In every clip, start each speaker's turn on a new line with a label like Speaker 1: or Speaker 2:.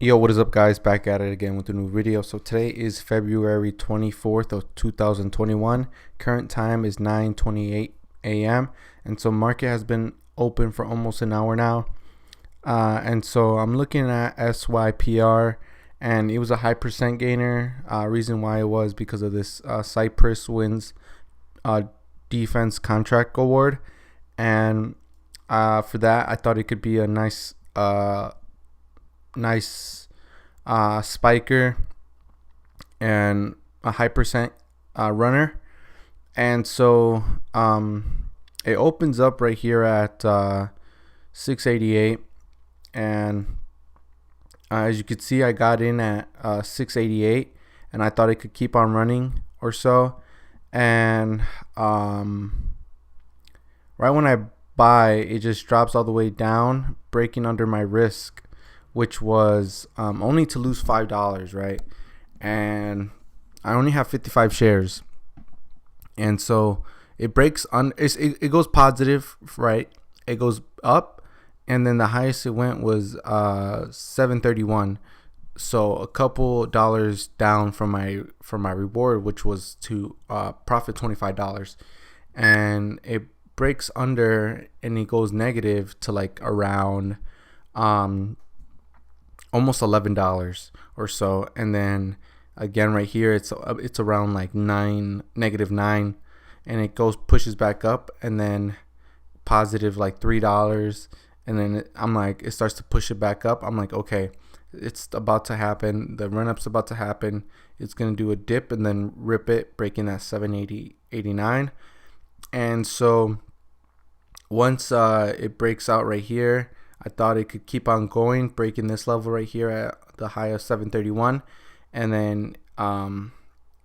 Speaker 1: Yo, what is up, guys? Back at it again with a new video. So today is February 24th of 2021. Current time is 9:28 a.m. And so market has been open for almost an hour now. And so I'm looking at SYPR, and it was a high percent gainer. Reason why it was because of this Cypress wins defense contract award. And for that, I thought it could be a nice spiker and a high percent runner. And so it opens up right here at 688, and as you can see, I got in at 688, and I thought it could keep on running or so. And right when I buy, it just drops all the way down, breaking under my risk, which was only to lose $5, right? And I only have 55 shares, and so it breaks on. It goes positive, right? It goes up, and then the highest it went was 731. So a couple dollars down from my reward, which was to profit $25, and it breaks under and it goes negative to like around almost $11 or so. And then again right here it's around like -9, and it pushes back up, and then positive like $3, and then it starts to push it back up. I'm like, okay, it's about to happen, the run-up's about to happen. It's gonna do a dip and then rip it, breaking at 780.89. And so once it breaks out right here, I thought it could keep on going, breaking this level right here at the high of 731, and then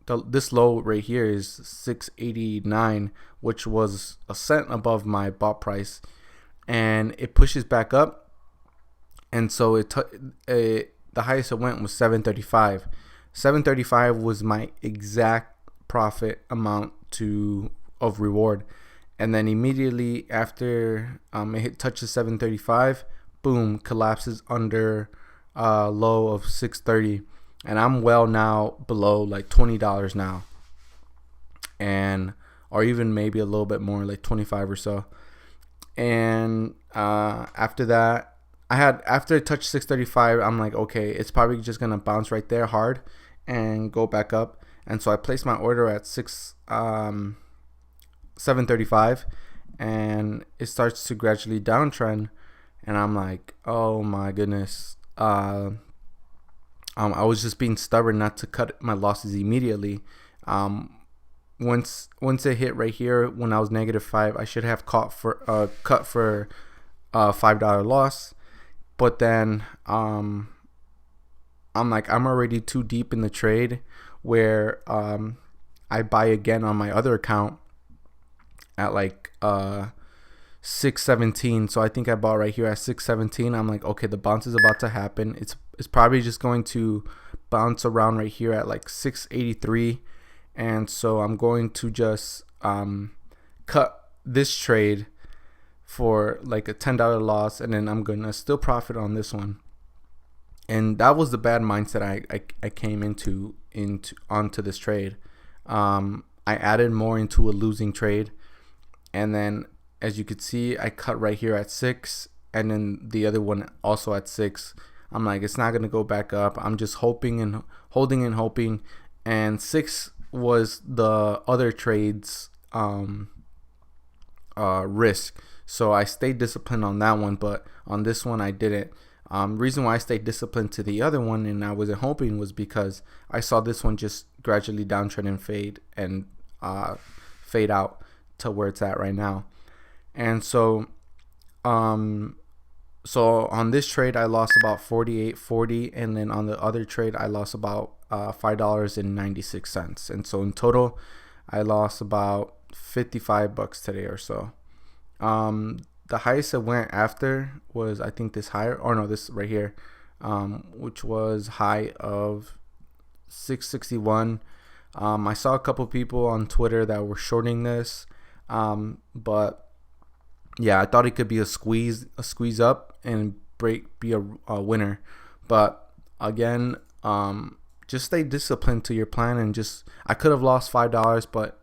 Speaker 1: this low right here is 689, which was a cent above my bought price, and it pushes back up, and so the highest it went was 735. 735 was my exact profit amount of reward. And then immediately after it touches 735, boom, collapses under low of 630, and I'm well now below like $20 now, and or even maybe a little bit more, like 25 or so. And after that, after it touched 635, I'm like, okay, it's probably just gonna bounce right there hard and go back up. And so I placed my order at 735, and it starts to gradually downtrend, and I'm like, oh my goodness. I was just being stubborn not to cut my losses immediately. Once it hit right here when I was -5, I should have cut for $5 loss. But then I'm like, I'm already too deep in the trade, where I buy again on my other account at like 617. So I think I bought right here at 617. I'm like, okay, the bounce is about to happen. It's probably just going to bounce around right here at like 683, and so I'm going to just cut this trade for like a $10 loss, and then I'm gonna still profit on this one. And that was the bad mindset I came onto this trade. I added more into a losing trade, and then as you could see, I cut right here at 6, and then the other one also at 6. I'm like, it's not gonna go back up. I'm just hoping and holding and hoping. And 6 was the other trade's risk, so I stayed disciplined on that one, but on this one I didn't. Reason why I stayed disciplined to the other one and I wasn't hoping was because I saw this one just gradually downtrend and fade out to where it's at right now. And so so on this trade I lost about 48.40, and then on the other trade I lost about $5.96. And so in total I lost about $55 today or so. The highest it went after was, I think, this right here, which was high of 661. I saw a couple people on Twitter that were shorting this, but yeah, I thought it could be a squeeze up and be a winner. But again, just stay disciplined to your plan, and just, I could have lost $5, but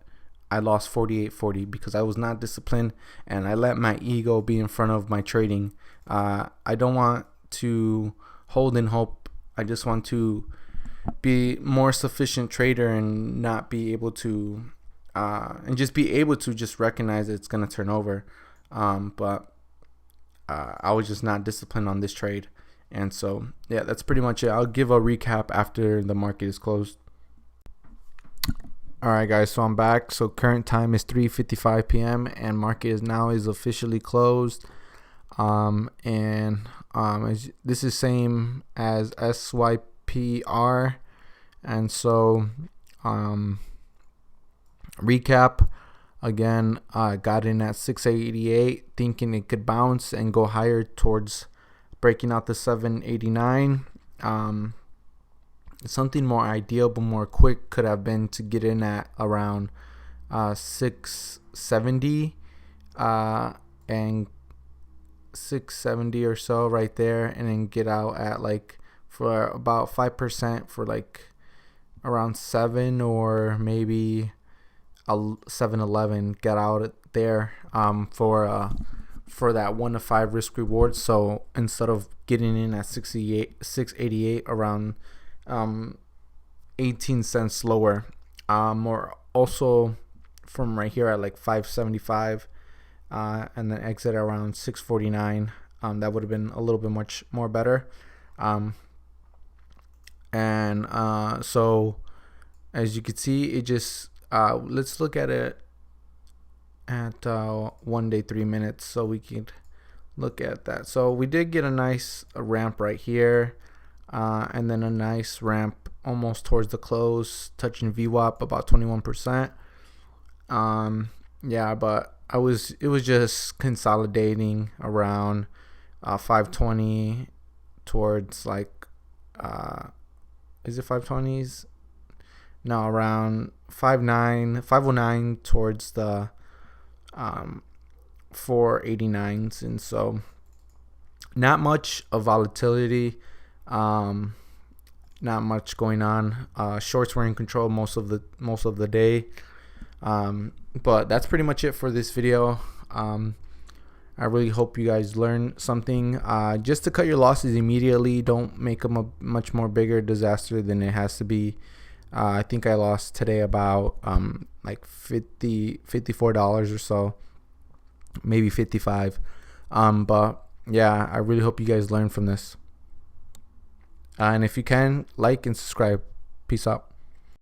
Speaker 1: I lost 48.40 because I was not disciplined and I let my ego be in front of my trading. I don't want to hold in hope. I just want to be more sufficient trader and not be able to and just be able to just recognize it's going to turn over. But I was just not disciplined on this trade. And so, yeah, that's pretty much it. I'll give a recap after the market is closed. All right, guys, so I'm back. So current time is 3:55 p.m. and market is officially closed. This is same as SYPR. And so, recap again, got in at 688, thinking it could bounce and go higher towards breaking out the 789. Something more ideal but more quick could have been to get in at around 670 and 670 or so right there, and then get out at like for about 5% for like around 7 or maybe a 711. Get out there for that 1 to 5 risk reward. So instead of getting in at 688 around 18 cents lower, or also from right here at like 575, and then exit around 649. That would have been a little bit much more better. So as you can see, it just let's look at it at 1 day 3 minutes so we can look at that. So we did get a nice ramp right here, and then a nice ramp almost towards the close, touching VWAP about 21%. Yeah, but it was just consolidating around 520 towards like is it 520s? No, around 509 towards the 489s. And so not much of volatility, not much going on. Shorts were in control most of the day. But that's pretty much it for this video. I really hope you guys learned something. Just to cut your losses immediately. Don't make them a much more bigger disaster than it has to be. I think I lost today about like $54 or so, maybe 55. But yeah, I really hope you guys learned from this. And if you can, like and subscribe. Peace out.